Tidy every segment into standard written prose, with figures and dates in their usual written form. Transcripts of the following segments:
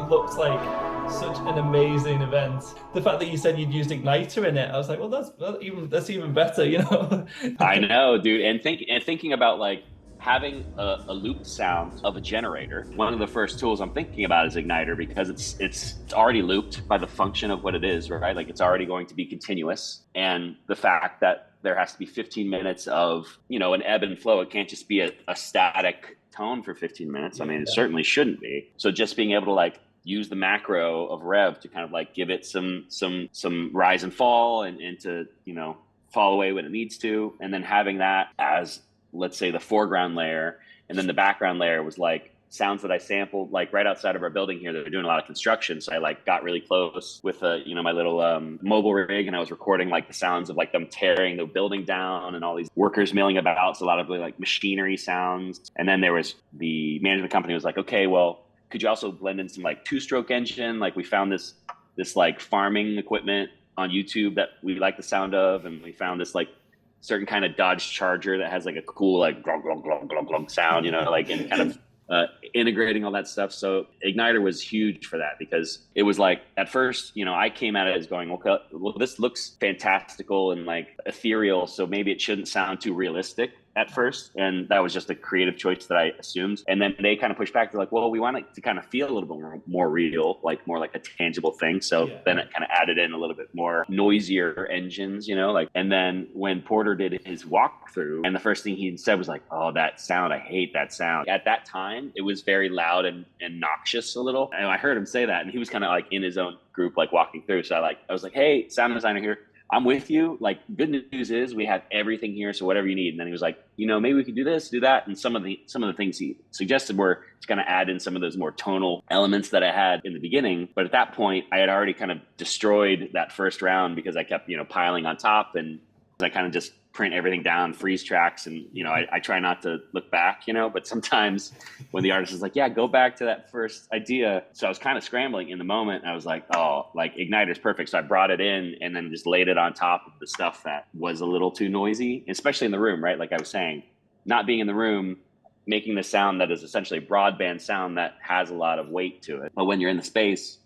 looks like such an amazing event. The fact that you said you'd used Igniter in it, I was like, well, that's even better, you know? I know, dude. And thinking about like having a looped sound of a generator. One of the first tools I'm thinking about is Igniter because it's already looped by the function of what it is, right? Like it's already going to be continuous, and the fact that there has to be 15 minutes of an ebb and flow. It can't just be a static tone for 15 minutes. I mean, it Yeah. certainly shouldn't be. So just being able to like use the macro of rev to kind of like give it some rise and fall and to fall away when it needs to, and then having that as, let's say, the foreground layer, and then the background layer was like sounds that I sampled like right outside of our building here. They're doing a lot of construction, so I like got really close with my little mobile rig, and I was recording like the sounds of like them tearing the building down and all these workers milling about. So a lot of like machinery sounds. And then there was the management company was like, okay, well, could you also blend in some like two-stroke engine? Like we found this like farming equipment on YouTube that we like the sound of, and we found this like certain kind of Dodge Charger that has like a cool like glong glong glong glong glong sound, like, and kind of integrating all that stuff. So Igniter was huge for that because it was like at first, I came at it as going, okay, well, this looks fantastical and like ethereal, so maybe it shouldn't sound too realistic at first. And that was just a creative choice that I assumed. And then they kind of pushed back. They're like, well, we want it to kind of feel a little bit more real, like more like a tangible thing. So Yeah. then it kind of added in a little bit more noisier engines, like, and then when Porter did his walkthrough, and the first thing he said was like, oh, that sound, I hate that sound. At that time, it was very loud and noxious a little. And I heard him say that, and he was kind of like in his own group, like walking through. So I was like, hey, sound designer here, I'm with you. Like, good news is we have everything here, so whatever you need. And then he was like, maybe we could do this, do that. And some of the things he suggested were to kind of add in some of those more tonal elements that I had in the beginning. But at that point, I had already kind of destroyed that first round because I kept, piling on top, and I kind of just print everything down, freeze tracks, and I try not to look back, but sometimes when the artist is like, yeah, go back to that first idea. So I was kind of scrambling in the moment, and I was like, oh, like Igniter's perfect. So I brought it in and then just laid it on top of the stuff that was a little too noisy, especially in the room, right? Like I was saying, not being in the room, making the sound that is essentially broadband sound that has a lot of weight to it. But when you're in the space,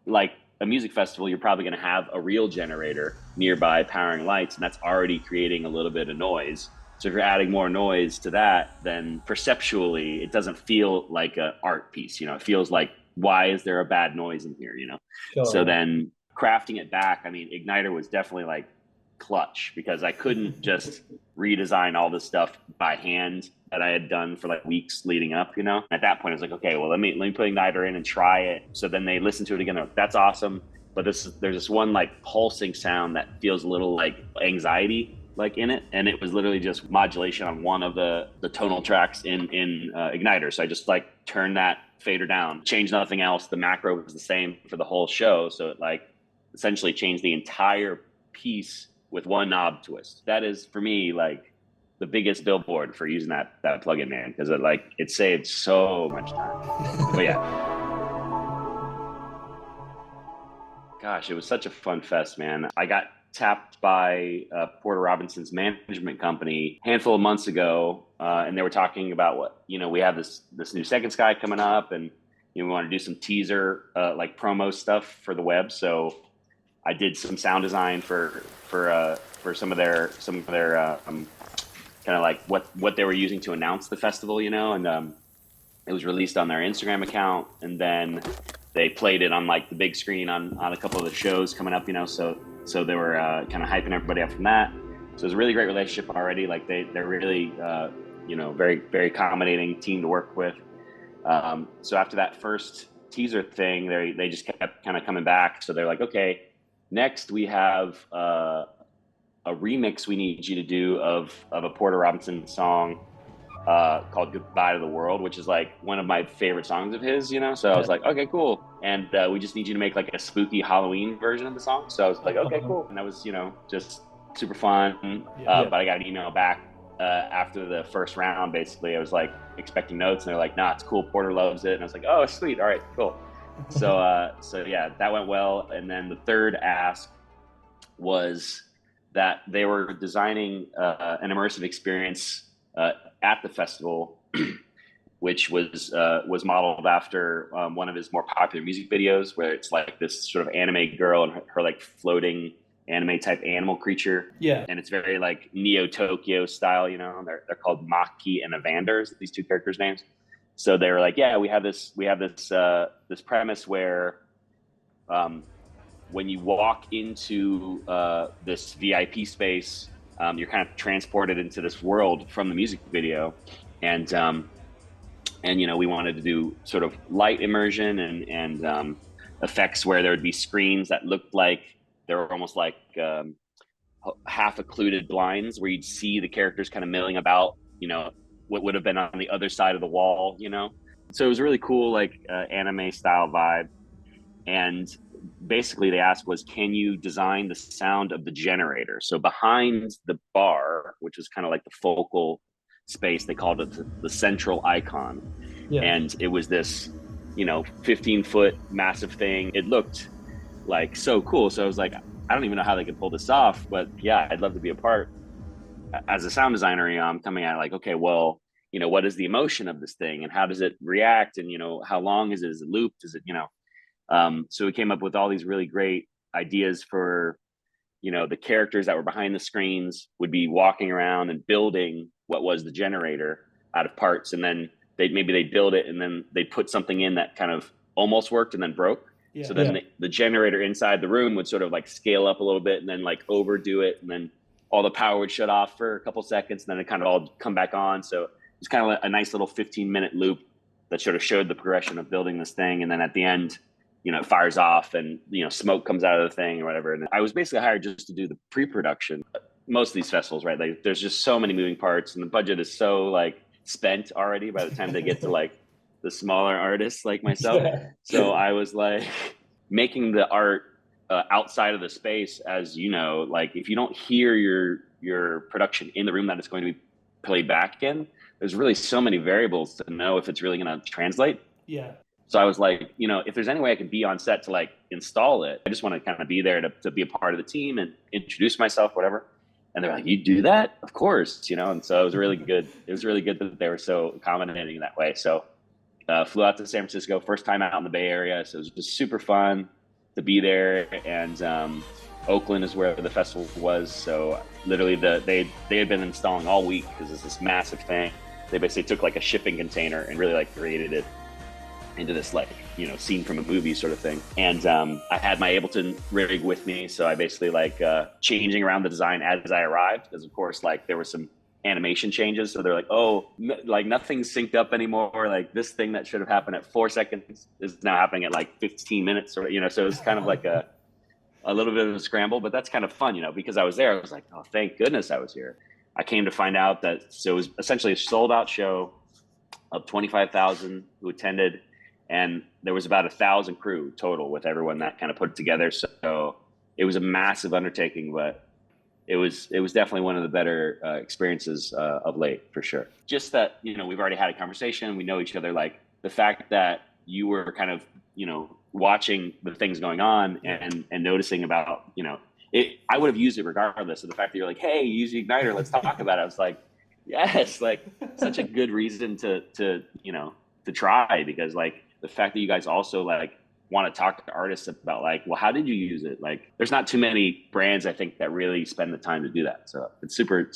like a music festival, you're probably going to have a real generator nearby powering lights, and that's already creating a little bit of noise. So if you're adding more noise to that, then perceptually, it doesn't feel like an art piece. It feels like, why is there a bad noise in here? So Sure. then crafting it back, I mean, Igniter was definitely like clutch because I couldn't just redesign all this stuff by hand that I had done for like weeks leading up, At that point, I was like, okay, well, let me put Igniter in and try it. So then they listened to it again. They're like, that's awesome. But there's this one like pulsing sound that feels a little like anxiety like in it, and it was literally just modulation on one of the tonal tracks in Igniter. So I just like turned that fader down, changed nothing else. The macro was the same for the whole show, so it like essentially changed the entire piece with one knob twist. That is for me like the biggest billboard for using that plugin, man, because it saved so much time. But yeah, gosh, it was such a fun fest, man. I got tapped by Porter Robinson's management company a handful of months ago, and they were talking about what we have this new Second Sky coming up, and we want to do some teaser like promo stuff for the web. So I did some sound design for some of their kind of like what they were using to announce the festival, and it was released on their Instagram account, and then they played it on like the big screen on a couple of the shows coming up, so they were kind of hyping everybody up from that. So it was a really great relationship already. Like they're really very very accommodating team to work with. So after that first teaser thing, they just kept kind of coming back. So they're like, okay, next we have a remix we need you to do of a Porter Robinson song called "Goodbye to the World," which is like one of my favorite songs of his. So I Yeah. was like, okay, cool. And we just need you to make like a spooky Halloween version of the song. So I was like, okay, cool. And that was just super fun. Yeah. But I got an email back after the first round. Basically, I was like expecting notes, and they're like, nah, it's cool. Porter loves it. And I was like, oh, sweet. All right, cool. So yeah, that went well. And then the third ask was that they were designing an immersive experience at the festival which was modeled after one of his more popular music videos, where it's like this sort of anime girl and her like floating anime type animal creature. Yeah. And it's very like Neo Tokyo style, you know. They're called Maki and Evanders, these two characters' names. So they were like, yeah, we have this premise where when you walk into this VIP space, you're kind of transported into this world from the music video, and and we wanted to do sort of light immersion and effects where there would be screens that looked like they were almost like half occluded blinds where you'd see the characters kind of milling about, what would have been on the other side of the wall, so it was really cool, like anime style vibe. And basically they asked was, can you design the sound of the generator? So behind the bar, which was kind of like the focal space, they called it the central icon. Yeah. And it was this 15-foot massive thing. It looked like so cool. So I was like, I don't even know how they could pull this off, but yeah, I'd love to be a part. As a sound designer, I'm coming at it like, okay, well, what is the emotion of this thing and how does it react? And how long is it? Is it looped? Is it so we came up with all these really great ideas for, the characters that were behind the screens would be walking around and building what was the generator out of parts. And then they'd build it and then they'd put something in that kind of almost worked and then broke. Yeah. So then the generator inside the room would sort of like scale up a little bit and then like overdo it. And then all the power would shut off for a couple seconds and then it kind of all come back on. So it's kind of a nice little 15-minute loop that sort of showed the progression of building this thing. And then at the end, it fires off and, smoke comes out of the thing or whatever. And I was basically hired just to do the pre-production. Most of these festivals, right? Like there's just so many moving parts and the budget is so like spent already by the time they get to like the smaller artists like myself. Yeah. So I was like making the art outside of the space, as like if you don't hear your production in the room that it's going to be played back in, there's really so many variables to know if it's really going to translate. Yeah. So I was like, if there's any way I could be on set to like install it, I just want to kind of be there to be a part of the team and introduce myself, whatever. And they're like, you do that? Of course, And so it was really good. It was really good that they were so accommodating in that way. So flew out to San Francisco, first time out in the Bay Area. So it was just super fun to be there. And Oakland is where the festival was. So literally they had been installing all week because it's this massive thing. They basically took like a shipping container and really like created it into this like scene from a movie sort of thing. And I had my Ableton rig with me, so I basically like changing around the design as I arrived, because of course like there were some animation changes, so they're like, like nothing's synced up anymore, like this thing that should have happened at 4 seconds is now happening at like 15 minutes or so it's kind of like a little bit of a scramble, but that's kind of fun, because I was there. I was like, oh, thank goodness I was here. I came to find out that so it was essentially a sold out show of 25,000 who attended. And there was about 1,000 crew total with everyone that kind of put it together. So it was a massive undertaking, but it was definitely one of the better experiences of late, for sure. Just that, we've already had a conversation. We know each other. Like the fact that you were kind of, watching the things going on and noticing about, I would have used it regardless of the fact that you're like, hey, use the igniter. Let's talk about it. I was like, yes, like such a good reason to try, because like, the fact that you guys also like want to talk to artists about like, well, how did you use it? Like there's not too many brands, I think, that really spend the time to do that. So it's super,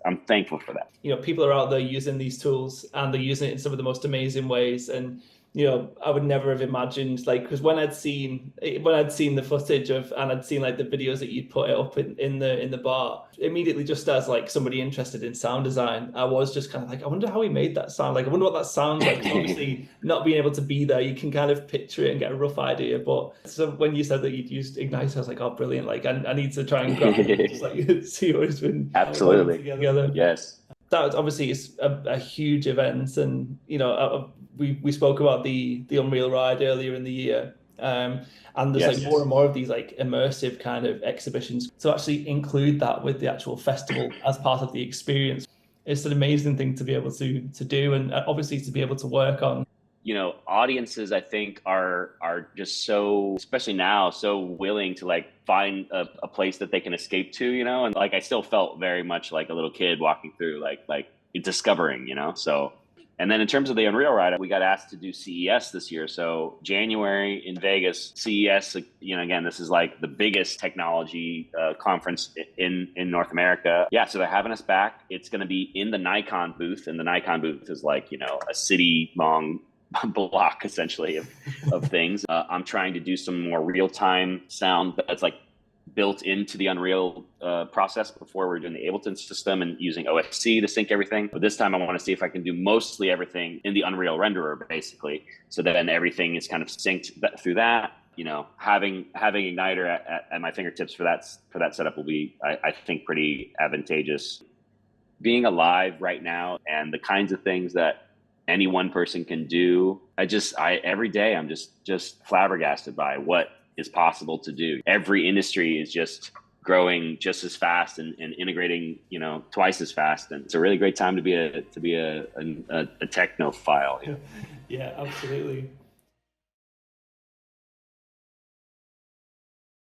I'm thankful for that. People are out there using these tools and they're using it in some of the most amazing ways. And I would never have imagined, like, because when I'd seen the footage of, and I'd seen like the videos that you'd put it up in the bar, immediately just as like somebody interested in sound design, I was just kind of like, I wonder how he made that sound. Like, I wonder what that sounds like. Obviously, not being able to be there, you can kind of picture it and get a rough idea. But so when you said that you'd used Ignite, I was like, oh, brilliant! Like, I need to try and grab it, just like see what it's been absolutely together. Yes. That was obviously it's a huge event, and we spoke about the Unreal ride earlier in the year, and there's like more and more of these like immersive kind of exhibitions. So actually include that with the actual festival as part of the experience. It's an amazing thing to be able to do, and obviously to be able to work on. Audiences, I think, are just so, especially now, so willing to like find a place that they can escape to, and like I still felt very much like a little kid walking through, like discovering, so And then in terms of the Unreal ride, we got asked to do CES this year. So January in Vegas, CES, again, this is like the biggest technology conference in North America. Yeah, so they're having us back. It's going to be in the Nikon booth, and the Nikon booth is like, a city long block essentially of things. I'm trying to do some more real-time sound that's like built into the Unreal process before we're doing the Ableton system and using OSC to sync everything. But this time I want to see if I can do mostly everything in the Unreal renderer, basically. So then everything is kind of synced through that. Having Igniter at my fingertips for that setup will be, I think, pretty advantageous. Being alive right now and the kinds of things that any one person can do, every day I'm just flabbergasted by what is possible to do. Every industry is just growing just as fast and integrating, twice as fast. And it's a really great time to be a technophile. Yeah, absolutely.